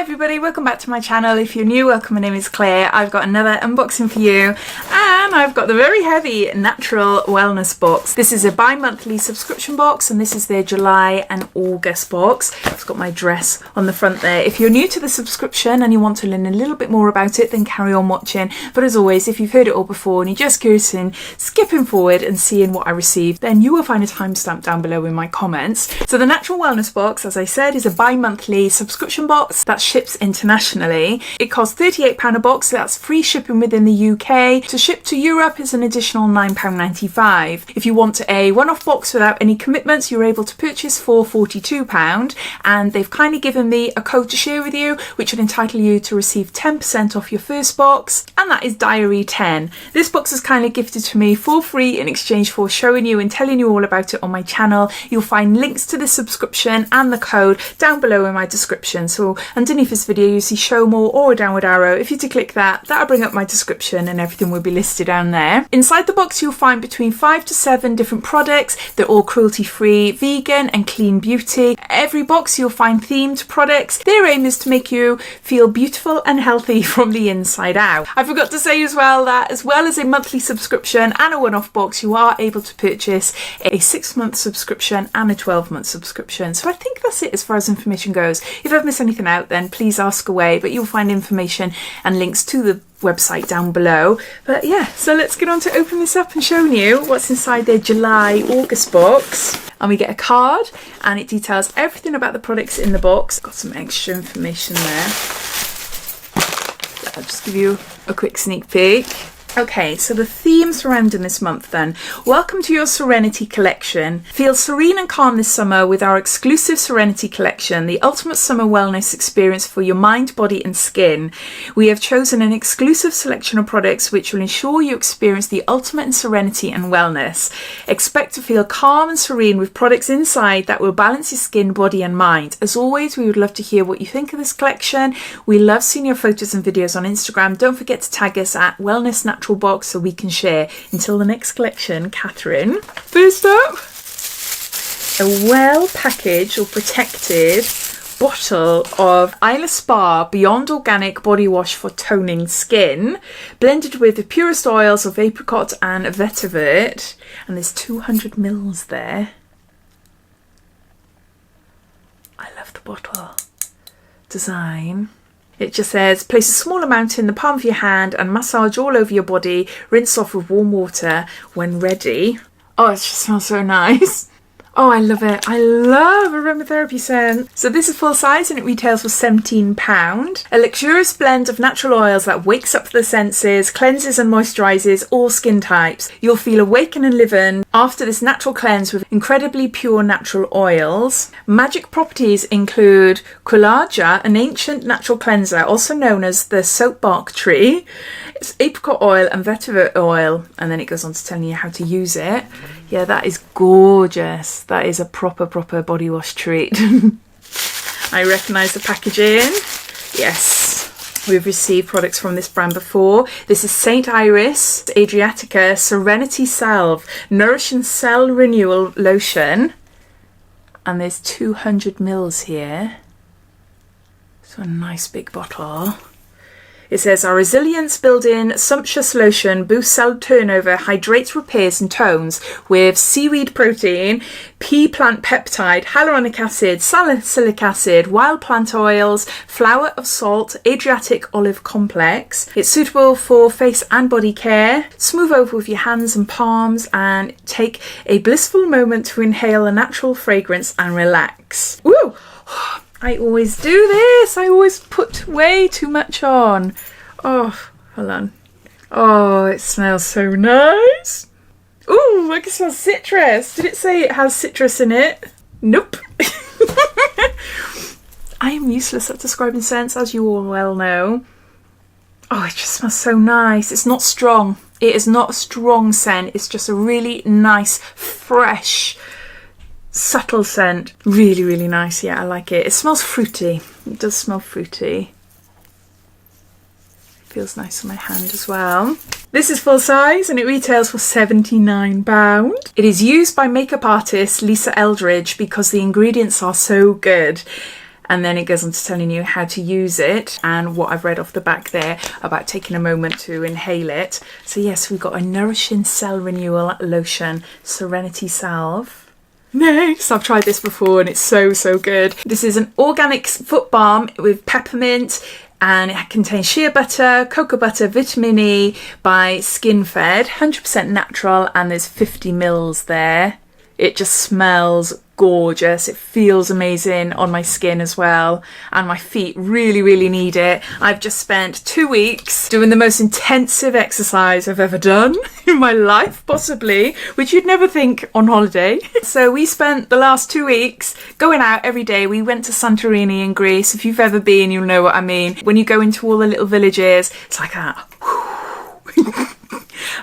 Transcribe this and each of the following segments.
everybody, welcome back to my channel. If you're new, welcome. My name is Claire. I've got another unboxing for you, and I've got the very heavy natural wellness box. This is a bi-monthly subscription box, and this is their July and August box. It's got my dress on the front there. If you're new to the subscription and you want to learn a little bit more about it, then carry on watching. But as always, if you've heard it all before and you're just curious in skipping forward and seeing what I received, then you will find a timestamp down below in my comments. So the natural wellness box, as I said, is a bi-monthly subscription box that ships internationally. It costs £38 a box, so that's free shipping within the UK. To ship to Europe is an additional £9.95. If you want a one-off box without any commitments, you're able to purchase for £42, and they've kindly given me a code to share with you which would entitle you to receive 10% off your first box, and that is Diary10. This box is kindly gifted to me for free in exchange for showing you and telling you all about it on my channel. You'll find links to the subscription and the code down below in my description. So underneath this video you see show more or a downward arrow. If you to click that, that'll bring up my description and everything will be listed down there. Inside the box you'll find between 5 to 7 different products. They're all cruelty free, vegan and clean beauty. Every box you'll find themed products. Their aim is to make you feel beautiful and healthy from the inside out. I forgot to say as well that as well as a monthly subscription and a one-off box, you are able to purchase a 6-month subscription and a 12-month subscription. So I think that's it as far as information goes. If I've missed anything out, then please ask away, but you'll find information and links to the website down below. But yeah, so let's get on to open this up and showing you what's inside their July August box. And we get a card and it details everything about the products in the box. Got some extra information there. I'll just give you a quick sneak peek. Okay, so the theme surrounding this month then. Welcome to your Serenity collection. Feel serene and calm this summer with our exclusive Serenity collection, the ultimate summer wellness experience for your mind, body and skin. We have chosen an exclusive selection of products which will ensure you experience the ultimate in serenity and wellness. Expect to feel calm and serene with products inside that will balance your skin, body and mind. As always, we would love to hear what you think of this collection. We love seeing your photos and videos on Instagram. Don't forget to tag us at Wellness Natural Box so we can share. Until the next collection, Catherine. First up, a well packaged or protected bottle of Eyelash Beyond Organic Body Wash for toning skin, blended with the purest oils of apricot and vetiver, and there's 200 mils there. I love the bottle design. It just says, place a small amount in the palm of your hand and massage all over your body. Rinse off with warm water when ready. Oh, it just smells so nice. Oh, I love it. I love aromatherapy scent. So this is full size and it retails for £17. A luxurious blend of natural oils that wakes up the senses, cleanses and moisturises all skin types. You'll feel awakened and living after this natural cleanse with incredibly pure natural oils. Magic properties include CRUELTY, an ancient natural cleanser, also known as the soap bark tree. It's apricot oil and vetiver oil, and then it goes on to telling you how to use it. Yeah, that is gorgeous. That is a proper body wash treat. I recognise the packaging. Yes, we've received products from this brand before. This is St. Iris, Adriatica, Serenity Salve, Nourishing Cell Renewal Lotion. And there's 200 mils here. So a nice big bottle. It says, our resilience building sumptuous lotion boosts cell turnover, hydrates, repairs and tones with seaweed protein, pea plant peptide, hyaluronic acid, salicylic acid, wild plant oils, flower of salt, Adriatic olive complex. It's suitable for face and body care. Smooth over with your hands and palms and take a blissful moment to inhale a natural fragrance and relax. Woo! I always do this. I always put way too much on. Oh, hold on. Oh, it smells so nice. Ooh, I can smell citrus. Did it say it has citrus in it? Nope. I am useless at describing scents, as you all well know. Oh, it just smells so nice. It's not strong. It is not a strong scent. It's just a really nice, fresh, subtle scent. Really nice. Yeah, I like it. It smells fruity. It does smell fruity. It feels nice on my hand as well. This is full size and it retails for £79. It is used by makeup artist Lisa Eldridge because the ingredients are so good. And then it goes on to telling you how to use it and what I've read off the back there about taking a moment to inhale it. So yes, we've got a Nourishing Cell Renewal Lotion, Serenity Salve. Nice! I've tried this before and it's so good. This is an organic foot balm with peppermint, and it contains shea butter, cocoa butter, vitamin E by Skin Fed, 100% natural, and there's 50 mils there. It just smells gorgeous. It feels amazing on my skin as well, and my feet really need it. I've just spent 2 weeks doing the most intensive exercise I've ever done in my life, possibly, which you'd never think on holiday. So we spent the last 2 weeks going out every day. We went to Santorini in Greece. If you've ever been, you'll know what I mean. When you go into all the little villages, it's like that.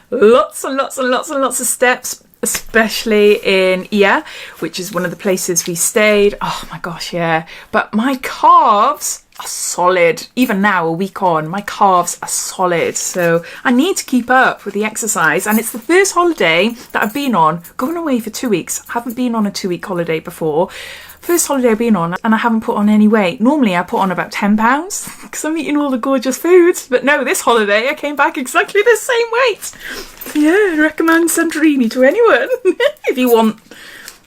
Lots of steps, especially in Ia, which is one of the places we stayed. Oh my gosh, yeah. But my calves are solid. Even now, a week on, my calves are solid. So I need to keep up with the exercise. And it's the first holiday that I've been on, going away for 2 weeks. I haven't been on a 2-week holiday before. First holiday I've been on, and I haven't put on any weight. Normally I put on about 10 pounds because I'm eating all the gorgeous foods. But no, this holiday I came back exactly the same weight. So yeah, I recommend Santorini to anyone if you want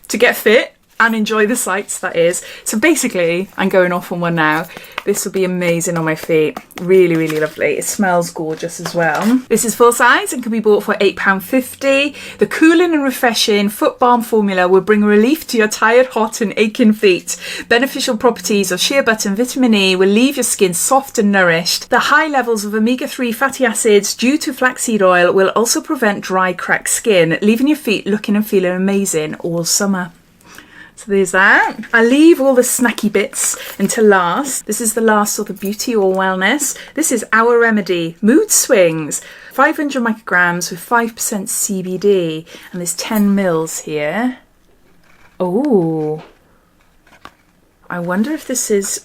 to get fit and enjoy the sights, that is. So basically, I'm going off on one now. This will be amazing on my feet. Really lovely. It smells gorgeous as well. This is full size and can be bought for £8.50. The cooling and refreshing foot balm formula will bring relief to your tired, hot and aching feet. Beneficial properties of shea butter and vitamin E will leave your skin soft and nourished. The high levels of omega-3 fatty acids due to flaxseed oil will also prevent dry, cracked skin, leaving your feet looking and feeling amazing all summer. So there's that. I leave all the snacky bits until last. This is the last of the beauty or wellness. This is Our Remedy Mood Swings. 500 micrograms with 5% CBD. And there's 10 mils here. Oh. I wonder if this is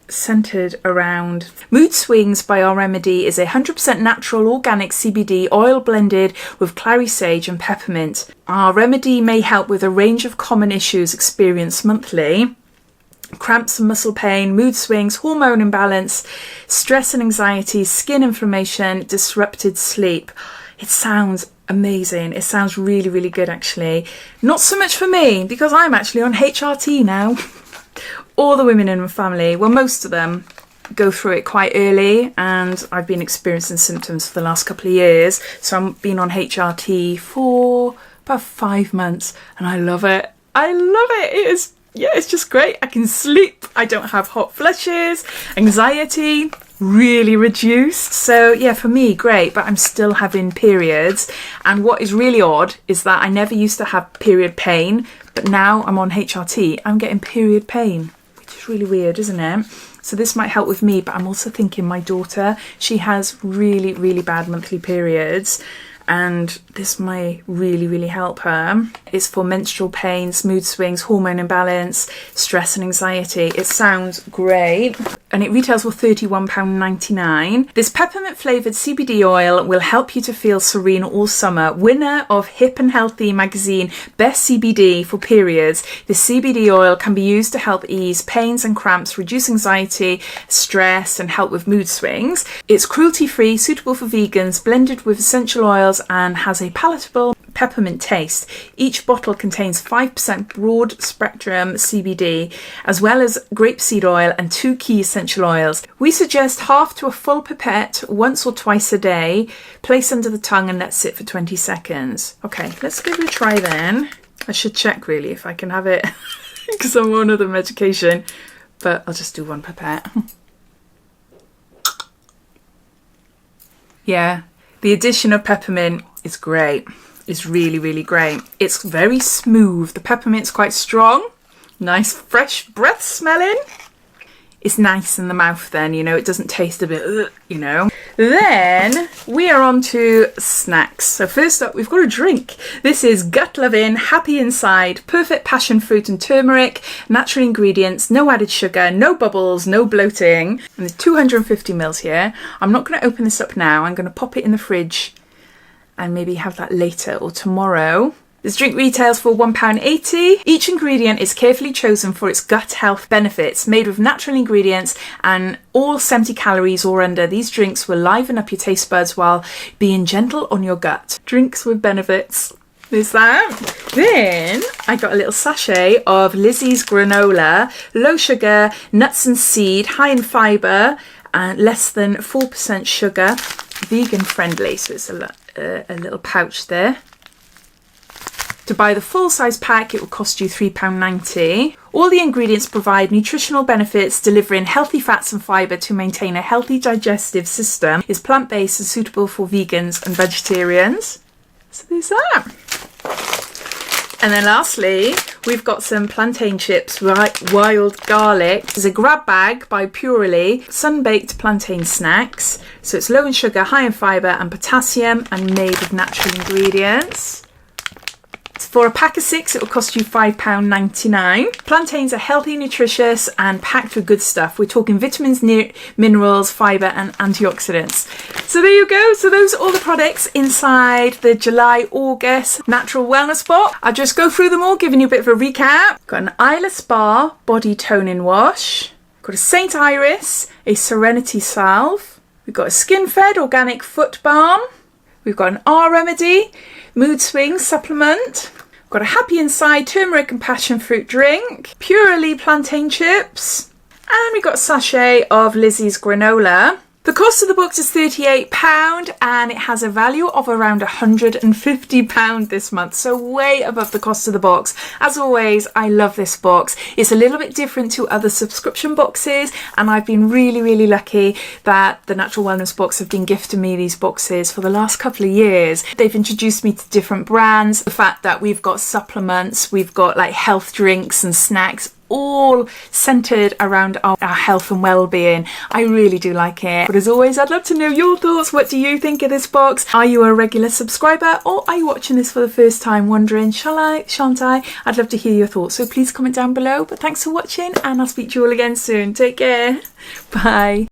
centered around Mood Swings by Our Remedy is a 100% natural organic CBD oil blended with clary sage and peppermint. Our Remedy may help with a range of common issues experienced monthly: cramps and muscle pain, mood swings, hormone imbalance, stress and anxiety, skin inflammation, disrupted sleep. It sounds amazing. It sounds really good, actually. Not so much for me because I'm actually on HRT now. All the women in my family, well, most of them, go through it quite early, and I've been experiencing symptoms for the last couple of years. So I've been on HRT for about 5 months, and I love it. I love it. It is, yeah, it's just great. I can sleep. I don't have hot flushes. Anxiety really reduced. So yeah, for me, great. But I'm still having periods, and what is really odd is that I never used to have period pain, but now I'm on HRT, I'm getting period pain, which is really weird, isn't it? So this might help with me, but I'm also thinking my daughter, she has really bad monthly periods, and this may really help her. It's for menstrual pains, mood swings, hormone imbalance, stress and anxiety. It sounds great. And it retails for £31.99. This peppermint flavoured CBD oil will help you to feel serene all summer. Winner of Hip and Healthy magazine Best CBD for Periods, the CBD oil can be used to help ease pains and cramps, reduce anxiety, stress and help with mood swings. It's cruelty free, suitable for vegans, blended with essential oils, and has a palatable peppermint taste. Each bottle contains 5% broad spectrum CBD, as well as grapeseed oil and 2 key essential oils. We suggest half to a full pipette once or twice a day. Place under the tongue and let sit for 20 seconds. Okay, let's give it a try then. I should check really if I can have it because I'm on other medication, but I'll just do 1 pipette. Yeah, the addition of peppermint is great. It's really great. It's very smooth. The peppermint's quite strong. Nice fresh breath smelling. It's nice in the mouth then, you know, it doesn't taste a bit, you know. Then we are on to snacks. So first up, we've got a drink. This is Gut Lovin' Happy Inside, perfect passion fruit and turmeric, natural ingredients, no added sugar, no bubbles, no bloating. And there's 250 mils here. I'm not going to open this up now. I'm going to pop it in the fridge and maybe have that later or tomorrow. This drink retails for £1.80. Each ingredient is carefully chosen for its gut health benefits, made with natural ingredients and all 70 calories or under. These drinks will liven up your taste buds while being gentle on your gut. Drinks with benefits. There's that. Then I got a little sachet of Lizzy's Granola, low sugar, nuts and seed, high in fibre, and less than 4% sugar, vegan friendly. So it's a little pouch there. To buy the full size pack, it will cost you £3.90. All the ingredients provide nutritional benefits, delivering healthy fats and fibre to maintain a healthy digestive system. It's plant-based and suitable for vegans and vegetarians. So there's that. And then lastly, we've got some plantain chips, wild garlic. There's a grab bag by Purely, sun-baked plantain snacks. So it's low in sugar, high in fibre and potassium and made with natural ingredients. For a pack of 6, it will cost you £5.99. Plantains are healthy, nutritious and packed with good stuff. We're talking vitamins, minerals, fibre and antioxidants. So there you go. So those are all the products inside the July-August Natural Wellness Box. I'll just go through them all, giving you a bit of a recap. Got an Eyelash Bar Body Toning Wash. Got a St. Iris, a Serenity Salve. We've got a Skin-Fed Organic Foot Balm. We've got an R-Remedy Mood Swing Supplement. Got a Happy Inside Turmeric and Passion Fruit Drink. Purely Plantain Chips. And we've got a sachet of Lizzy's Granola. The cost of the box is £38 and it has a value of around £150 this month, so way above the cost of the box. As always, I love this box. It's a little bit different to other subscription boxes and I've been really lucky that the Natural Wellness Box have been gifting me these boxes for the last couple of years. They've introduced me to different brands. The fact that we've got supplements, we've got like health drinks and snacks, all centered around our health and well-being. I really do like it. But as always, I'd love to know your thoughts. What do you think of this box? Are you a regular subscriber or are you watching this for the first time wondering, shall I, shan't I? I'd love to hear your thoughts. So please comment down below. But thanks for watching and I'll speak to you all again soon. Take care. Bye.